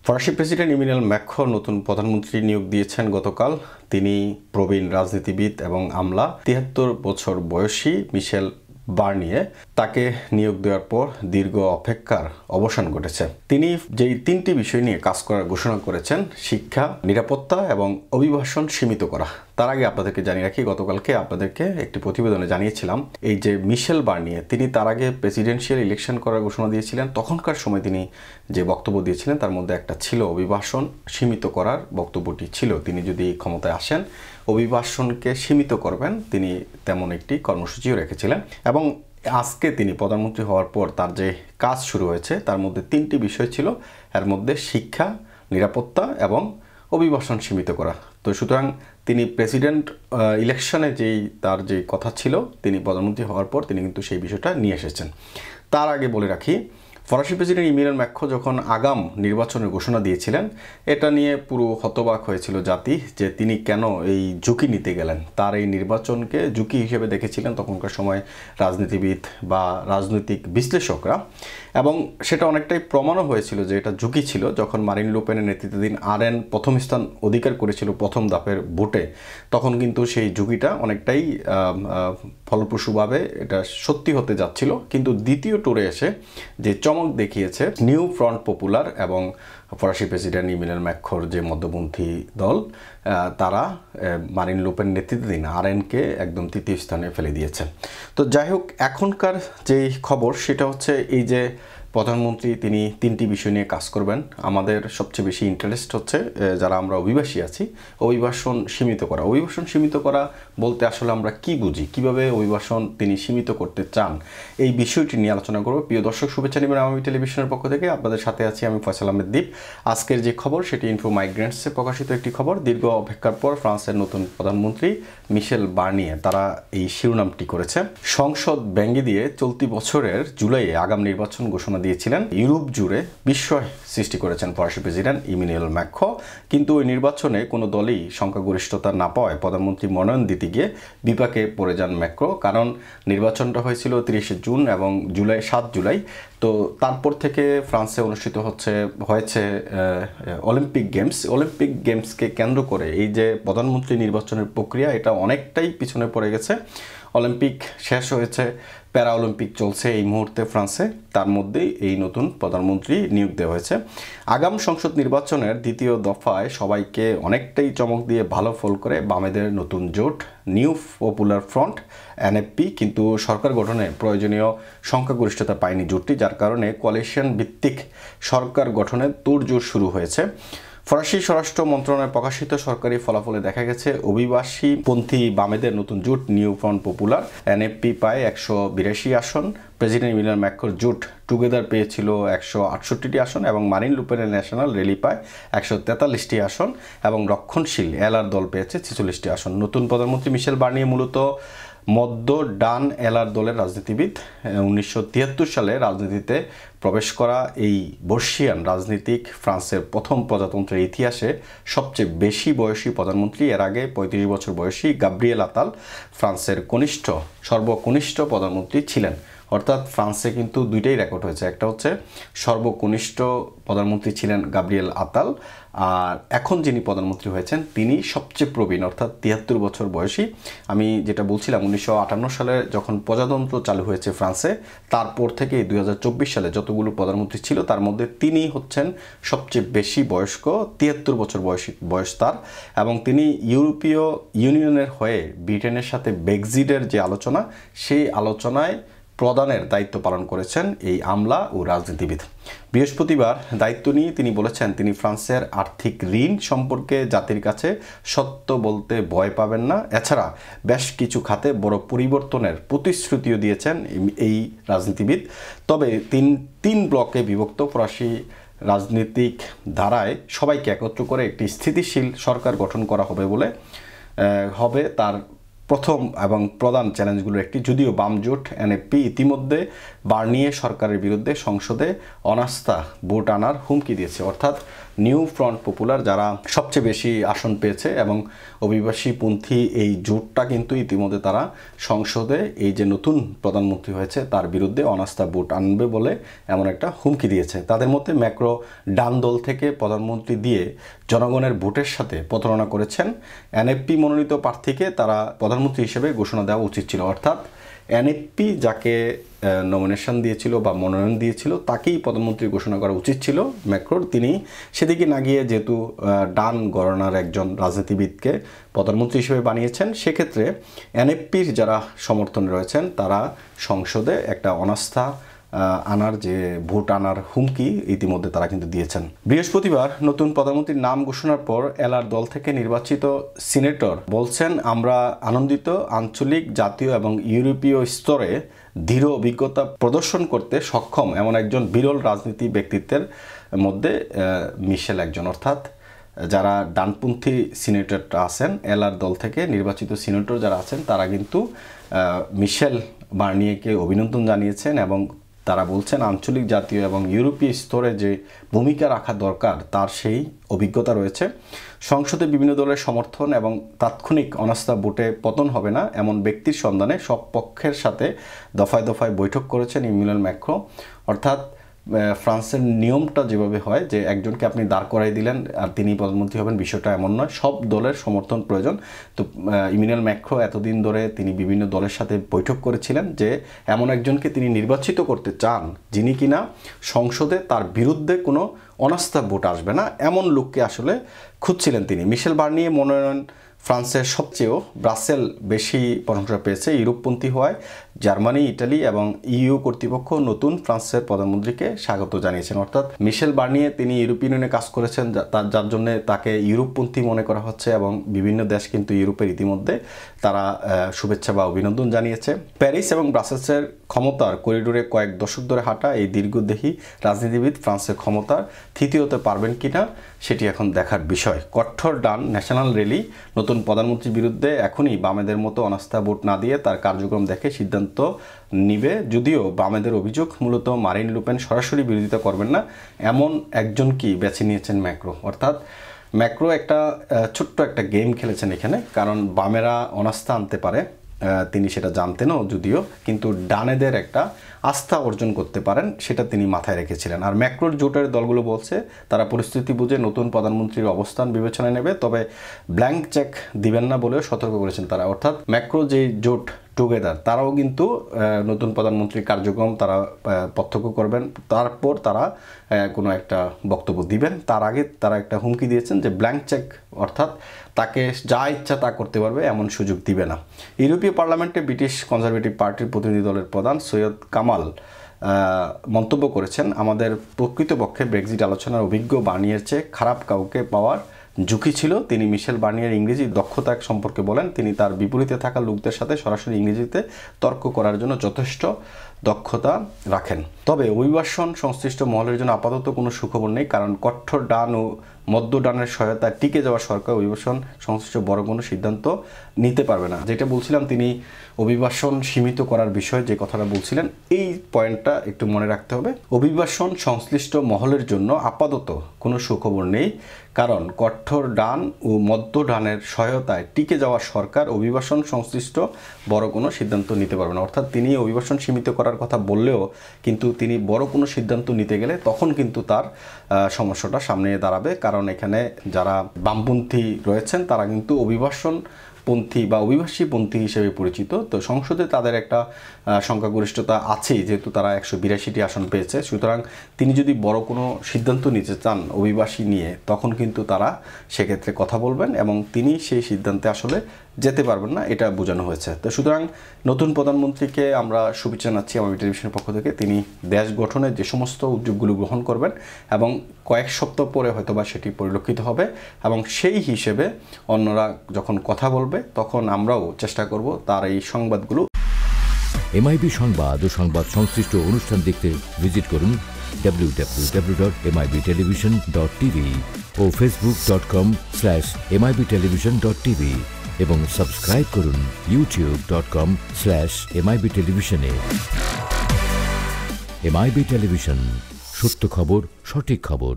ফরাসি president Emmanuel Macron নতুন প্রধানমন্ত্রী নিয়োগ দিয়েছেন গতকাল। তিনি প্রবীণ রাজনীতিবিদ এবং আমলা ৭৩ বছর বয়সী মিশেল বার্নিয়ে তাকে নিয়োগ দেওয়ার পর দীর্ঘ অপেক্ষার অবসান ঘটেছে। তিনি যেই তিনটি বিষয় নিয়ে কাজ করার ঘোষণা করেছেন, শিক্ষা, নিরাপত্তা এবং অভিবাসন সীমিত করা। তার আগে আপনাদেরকে জানিয়ে রাখি, গতকালকে আপনাদেরকে একটি প্রতিবেদনে জানিয়েছিলাম এই যে মিশেল বার্নিয়ে তিনি তার আগে প্রেসিডেন্সিয়াল ইলেকশন করার ঘোষণা দিয়েছিলেন। তখনকার সময় তিনি যে বক্তব্য দিয়েছিলেন তার মধ্যে একটা ছিল অভিবাসন সীমিত করার বক্তব্যটি ছিল। তিনি যদি ক্ষমতায় আসেন অভিবাসনকে সীমিত করবেন, তিনি তেমন একটি কর্মসূচিও রেখেছিলেন। এবং আজকে তিনি প্রধানমন্ত্রী হওয়ার পর তার যে কাজ শুরু হয়েছে তার মধ্যে তিনটি বিষয় ছিল, এর মধ্যে শিক্ষা, নিরাপত্তা এবং অভিবাসন সীমিত করা। তো সুতরাং তিনি প্রেসিডেন্ট ইলেকশনে যেই তার যে কথা ছিল, তিনি প্রধানমন্ত্রী হওয়ার পর তিনি কিন্তু সেই বিষয়টা নিয়ে এসেছেন। তার আগে বলে রাখি, ফরাসি প্রেসিডেন্ট ইমানুয়েল ম্যাক্রো যখন আগাম নির্বাচনের ঘোষণা দিয়েছিলেন, এটা নিয়ে পুরো হতবাক হয়েছিল জাতি যে তিনি কেন এই ঝুঁকি নিতে গেলেন। তার এই নির্বাচনকে ঝুঁকি হিসেবে দেখেছিলেন তখনকার সময় রাজনীতিবিদ বা রাজনৈতিক বিশ্লেষকরা, এবং সেটা অনেকটাই প্রমাণও হয়েছিল যে এটা ঝুঁকি ছিল। যখন মারিন লে পেনের নেতৃত্বাধীন আরএন প্রথম স্থান অধিকার করেছিল প্রথম ধাপের ভোটে, তখন কিন্তু সেই ঝুঁকিটা অনেকটাই ফলপ্রসূভাবে এটা সত্যি হতে যাচ্ছিল। কিন্তু দ্বিতীয় টুরে এসে যে চমক দেখিয়েছে নিউ ফ্রন্ট পপুলার এবং ফরাসি প্রেসিডেন্ট ইমানুয়েল ম্যাক্রোর যে মধ্যপন্থী দল, তারা মারিন লে পেন নেতৃত্বাধীন আরএনকে একদম তৃতীয় স্থানে ফেলে দিয়েছে। তো যাই হোক, এখনকার যেই খবর সেটা হচ্ছে এই যে প্রধানমন্ত্রী তিনি তিনটি বিষয় নিয়ে কাজ করবেন। আমাদের সবচেয়ে বেশি ইন্টারেস্ট হচ্ছে যারা আমরা অভিবাসী আছি, অভিবাসন সীমিত করা। অভিবাসন সীমিত করা বলতে আসলে আমরা কি বুঝি, কিভাবে অভিবাসন তিনি সীমিত করতে চান, এই বিষয়টি নিয়ে আলোচনা করব। প্রিয় দর্শক, শুভেচ্ছা নেবেন আমি টেলিভিশনের পক্ষ থেকে। আপনাদের সাথে আছি আমি ফয়সাল আহমেদ দ্বীপ। আজকের যে খবর সেটি ইনফো মাইগ্রেন্টসে প্রকাশিত একটি খবর। দীর্ঘ অপেক্ষার পর ফ্রান্সের নতুন প্রধানমন্ত্রী মিশেল বার্নিয়ে তারা এই শিরোনামটি করেছে। সংসদ ব্যঙ্গে দিয়ে চলতি বছরের জুলাইয়ে আগাম নির্বাচন ঘোষণা দিয়েছিলেন। ইউরোপ জুড়ে বিস্ময় সৃষ্টি করেছেন ফরাসি প্রেসিডেন্ট ইমানুয়েল ম্যাক্রো। কিন্তু ওই নির্বাচনে কোনো দলই সংখ্যাগরিষ্ঠতা না পাওয়ায় প্রধানমন্ত্রী মনোনয়ন দিতে গিয়ে বিপাকে পড়ে যান ম্যাক্রো। কারণ নির্বাচনটা হয়েছিল 30 জুন এবং 7 জুলাই। তো তারপর থেকে ফ্রান্সে অনুষ্ঠিত হয়েছে অলিম্পিক গেমস। অলিম্পিক গেমসকে কেন্দ্র করে এই যে প্রধানমন্ত্রী নির্বাচনের প্রক্রিয়া, এটা অনেকটাই পিছনে পড়ে গেছে। অলিম্পিক শেষ হয়েছে, প্যারা অলিম্পিক চলছে এই মুহূর্তে ফ্রান্সে, তার মধ্যেই এই নতুন প্রধানমন্ত্রী নিয়োগ দেওয়া হয়েছে। আগাম সংসদ নির্বাচনের দ্বিতীয় দফায় সবাইকে অনেকটাই চমক দিয়ে ভালো ফল করে বামেদের নতুন জোট নিউ পপুলার ফ্রন্ট এনএফপি, কিন্তু সরকার গঠনে প্রয়োজনীয় সংখ্যাগরিষ্ঠতা পায়নি জোটটি, যার কারণে কোয়ালিশন ভিত্তিক সরকার গঠনের তোড়জোড় শুরু হয়েছে। ফরাসি স্বরাষ্ট্র মন্ত্রণালয়ে প্রকাশিত সরকারি ফলাফলে দেখা গেছে অভিবাসী পন্থী বামেদের নতুন জোট নিউ ফ্রন্ট পপুলার এনএফপি পায় 182 আসন। প্রেসিডেন্ট ইমানুয়েল ম্যাক্রোর জোট টুগেদার পেয়েছিল 168টি আসন এবং মারিন লে পেনের ন্যাশনাল রেলি পায় 143টি আসন এবং রক্ষণশীল এলআর দল পেয়েছে 46টি আসন। নতুন প্রধানমন্ত্রী মিশেল বার্নিয়ে মূলত মধ্য ডান এলআর দলের রাজনীতিবিদ। 1973 সালে রাজনীতিতে প্রবেশ করা এই বর্ষিয়ান রাজনীতিক ফ্রান্সের প্রথম প্রজাতন্ত্রের ইতিহাসে সবচেয়ে বেশি বয়সী প্রধানমন্ত্রী। এর আগে 35 বছর বয়সী গাব্রিয়েল আতাল ফ্রান্সের সর্বকনিষ্ঠ প্রধানমন্ত্রী ছিলেন। অর্থাৎ ফ্রান্সে কিন্তু দুইটাই রেকর্ড হয়েছে, একটা হচ্ছে সর্বকনিষ্ঠ প্রধানমন্ত্রী ছিলেন গাব্রিয়েল আতাল, আর এখন যিনি প্রধানমন্ত্রী হয়েছেন তিনি সবচেয়ে প্রবীণ, অর্থাৎ 73 বছর বয়সী। আমি যেটা বলছিলাম 1958 সালে যখন প্রজাতন্ত্র চালু হয়েছে ফ্রান্সে, তারপর থেকে 2024 সালে যতগুলো প্রধানমন্ত্রী ছিল তার মধ্যে তিনি হচ্ছেন সবচেয়ে বেশি বয়স্ক। 73 বছর বয়স তার, এবং তিনি ইউরোপীয় ইউনিয়নের হয়ে ব্রিটেনের সাথে ব্রেক্সিটের যে আলোচনা, সেই আলোচনায় প্রধানের দায়িত্ব পালন করেছেন এই আমলা ও রাজনীতিবিদ। বৃহস্পতিবার দায়িত্ব নিয়ে তিনি বলেছেন তিনি ফ্রান্সের আর্থিক ঋণ সম্পর্কে জাতির কাছে সত্য বলতে ভয় পাবেন না। এছাড়া বেশ কিছু খাতে বড় পরিবর্তনের প্রতিশ্রুতিও দিয়েছেন এই রাজনীতিবিদ। তবে তিন ব্লকে বিভক্ত ফরাসি রাজনৈতিক ধারায় সবাইকে একত্র করে একটি স্থিতিশীল সরকার গঠন করা হবে তার প্রথম এবং প্রধান চ্যালেঞ্জগুলোর একটি। যদিও বাম জোট এনএফপি ইতিমধ্যে বার্নিয়ে সরকারের বিরুদ্ধে সংসদে অনাস্থা ভোট আনার হুমকি দিয়েছে, অর্থাৎ নিউ ফ্রন্ট পপুলার যারা সবচেয়ে বেশি আসন পেয়েছে এবং অভিবাসীপন্থী এই জোটটা কিন্তু ইতিমধ্যে তারা সংসদে এই যে নতুন প্রধানমন্ত্রী হয়েছে তার বিরুদ্ধে অনাস্থা ভোট আনবে বলে এমন একটা হুমকি দিয়েছে। তাদের মধ্যে ম্যাক্রো ডান দল থেকে প্রধানমন্ত্রী দিয়ে জনগণের ভোটের সাথে প্রতারণা করেছেন। এনএফপি মনোনীত প্রার্থীকে তারা প্রধানমন্ত্রী হিসেবে ঘোষণা দেওয়া উচিত ছিল, অর্থাৎ এনএফপি যাকে নমিনেশন দিয়েছিল বা মনোনয়ন দিয়েছিল তাকেই প্রধানমন্ত্রী ঘোষণা করা উচিত ছিল ম্যাক্রোর। তিনি সেদিকে না গিয়ে যেহেতু ডান ঘরানার একজন রাজনীতিবিদকে প্রধানমন্ত্রী হিসেবে বানিয়েছেন, সেক্ষেত্রে এনএফপির যারা সমর্থনে রয়েছেন তারা সংসদে একটা অনাস্থা আনার যে ভোট আনার হুমকি ইতিমধ্যে তারা কিন্তু দিয়েছেন। বৃহস্পতিবার নতুন প্রধানমন্ত্রীর নাম ঘোষণার পর এলার দল থেকে নির্বাচিত সিনেটর বলছেন, আমরা আনন্দিত, আঞ্চলিক, জাতীয় এবং ইউরোপীয় স্তরে দৃঢ় অভিজ্ঞতা প্রদর্শন করতে সক্ষম এমন একজন বিরল রাজনীতি ব্যক্তিত্বের মধ্যে মিশেল একজন। অর্থাৎ যারা ডানপন্থী সিনেটররা আছেন, এলার দল থেকে নির্বাচিত সিনেটর যারা আছেন তারা কিন্তু মিশেল বার্নিয়েকে অভিনন্দন জানিয়েছেন এবং তারা বলছেন আঞ্চলিক, জাতীয় এবং ইউরোপীয় স্তরে যে ভূমিকা রাখা দরকার তার সেই অভিজ্ঞতা রয়েছে। সংসদে বিভিন্ন দলের সমর্থন এবং তাৎক্ষণিক অনাস্থা ভোটে পতন হবে না এমন ব্যক্তির সন্ধানে সব পক্ষের সাথে দফায় দফায় বৈঠক করেছেন ইমানুয়েল ম্যাক্রো। অর্থাৎ ফ্রান্সের নিয়মটা যেভাবে হয় যে একজনকে আপনি দাঁড় করাই দিলেন আর তিনি প্রধানমন্ত্রী হবেন, বিষয়টা এমন নয়, সব দলের সমর্থন প্রয়োজন। তো ইমানুয়েল ম্যাক্রো এতদিন ধরে তিনি বিভিন্ন দলের সাথে বৈঠক করেছিলেন যে এমন একজনকে তিনি নির্বাচিত করতে চান যিনি কিনা সংসদে তার বিরুদ্ধে কোনো অনাস্থা ভোট আসবে না, এমন লোককে আসলে খুঁজছিলেন তিনি। মিশেল বার্নিয়ে মনোনয়ন ফ্রান্সের সবচেয়েও ব্রাসেল বেশি প্রশংসা পেয়েছে ইউরোপপন্থী হওয়ায় জার্মানি, ইটালি এবং ইইউ কর্তৃপক্ষ নতুন ফ্রান্সের প্রধানমন্ত্রীকে স্বাগত জানিয়েছেন। অর্থাৎ মিশেল বার্নিয়ে তিনি ইউরোপিয়ান ইউনিয়নে কাজ করেছেন, যার জন্য তাকে ইউরোপপন্থী মনে করা হচ্ছে এবং বিভিন্ন দেশ কিন্তু ইউরোপের ইতিমধ্যে তারা শুভেচ্ছা বা অভিনন্দন জানিয়েছে। প্যারিস এবং ব্রাসেলসের ক্ষমতার করিডোরে কয়েক দশক ধরে হাঁটা এই দীর্ঘদেহী রাজনীতিবিদ ফ্রান্সের ক্ষমতার তৃতীয় হতে পারবেন কিনা সেটি এখন দেখার বিষয়। কঠোর ডান ন্যাশনাল র্যালি নতুন প্রধানমন্ত্রীর বিরুদ্ধে এখনই বামেদের মতো অনাস্থা ভোট না দিয়ে তার কার্যক্রম দেখে সিদ্ধান্ত নিবে। যদিও বামেদের অভিযোগ মূলত মারিন লুপেন সরাসরি বিরোধিতা করবেন না এমন একজনকেই বেছে নিয়েছেন ম্যাক্রো। অর্থাৎ ম্যাক্রো একটা ছোট্ট একটা গেম খেলেছেন এখানে, কারণ বামেরা অনাস্থা আনতে পারে তিনি সেটা জানতেনও যদিও, কিন্তু ডানেদের একটা আস্থা অর্জন করতে পারেন সেটা তিনি মাথায় রেখেছিলেন। আর ম্যাক্রোর জোটের দলগুলো বলছে তারা পরিস্থিতি বুঝে নতুন প্রধানমন্ত্রীর অবস্থান বিবেচনায় নেবে, তবে ব্ল্যাঙ্ক চেক দিবেন না বলেও সতর্ক করেছেন তারা। অর্থাৎ ম্যাক্রো যে জোট টুগেদার তারাও কিন্তু নতুন প্রধানমন্ত্রীর কার্যক্রম তারা প্রত্যক্ষ করবেন, তারপর তারা কোনো একটা বক্তব্য দিবেন। তার আগে তারা একটা হুমকি দিয়েছেন যে ব্ল্যাঙ্ক চেক অর্থাৎ তাকে যা ইচ্ছা তা করতে পারবে এমন সুযোগ দিবে না। ইউরোপীয় পার্লামেন্টে ব্রিটিশ কনজারভেটিভ পার্টির প্রতিনিধি দলের প্রধান সৈয়দ কামাল মন্তব্য করেছেন, আমাদের প্রকৃতপক্ষে ব্রেক্সিট আলোচনার অভিজ্ঞ বার্নিয়ের চেয়ে খারাপ কাউকে পাওয়ার ঝুঁকি ছিল। তিনি মিশেল বার্নিয়ের ইংরেজি দক্ষতা সম্পর্কে বলেন, তিনি তার বিপরীতে থাকা লোকদের সাথে সরাসরি ইংরেজিতে তর্ক করার জন্য যথেষ্ট দক্ষতা রাখেন। তবে অভিবাসন সংশ্লিষ্ট মহলের জন্য আপাতত কোনো সুখবর নেই, কারণ কঠোর ডান ও মধ্য ডানের সহায়তায় টিকে যাওয়া সরকার অভিবাসন সংশ্লিষ্ট বড় কোনো সিদ্ধান্ত নিতে পারবে না। যেটা বলছিলাম তিনি অভিবাসন সীমিত করার বিষয়ে যে কথাটা বলছিলেন, এই পয়েন্টটা একটু মনে রাখতে হবে। অভিবাসন সংশ্লিষ্ট মহলের জন্য আপাতত কোনো সুখবর নেই, কারণ কঠোর ডান ও মধ্য ডানের সহায়তায় টিকে যাওয়া সরকার অভিবাসন সংশ্লিষ্ট বড় কোনো সিদ্ধান্ত নিতে পারবে না। অর্থাৎ তিনি অভিবাসন সীমিত করার কথা বললেও কিন্তু তিনি বড় কোনো সিদ্ধান্ত নিতে গেলে তখন কিন্তু তার সমস্যাটা সামনে দাঁড়াবে, কারণ এখানে যারা বামপন্থী রয়েছেন তারা কিন্তু অভিবাসন পন্থী বা অভিবাসীপন্থী হিসেবে পরিচিত। তো সংসদে তাদের একটা সংখ্যাগরিষ্ঠতা আছেই, যেহেতু তারা 182টি আসন পেয়েছে। সুতরাং তিনি যদি বড় কোনো সিদ্ধান্ত নিতে চান অভিবাসী নিয়ে তখন কিন্তু তারা সেক্ষেত্রে কথা বলবেন এবং তিনি সেই সিদ্ধান্তে আসলে যেতে পারবেন না, এটা বোঝানো হয়েছে। তো সুতরাং নতুন প্রধানমন্ত্রীকে আমরা শুভেচ্ছা জানাচ্ছি এমআইবি টেলিভিশনের পক্ষ থেকে। তিনি দেশ গঠনের যে সমস্ত উদ্যোগগুলো গ্রহণ করবেন এবং কয়েক সপ্তাহ পরে হয়তোবা সেটি পরিলক্ষিত হবে এবং সেই হিসেবে অন্যরা যখন কথা বলবে তখন আমরাও চেষ্টা করব তার এই সংবাদগুলো। এমআইবি সংবাদ ও সংবাদ সংশ্লিষ্ট অনুষ্ঠান দেখতে ভিজিট করুন www.mibtelevision.tv ও facebook.com/mibtelevision.tv। এবং সাবস্ক্রাইব করুন youtube.com/MIB টেলিভিশনে। MIB টেলিভিশন, সত্য খবর, সঠিক খবর।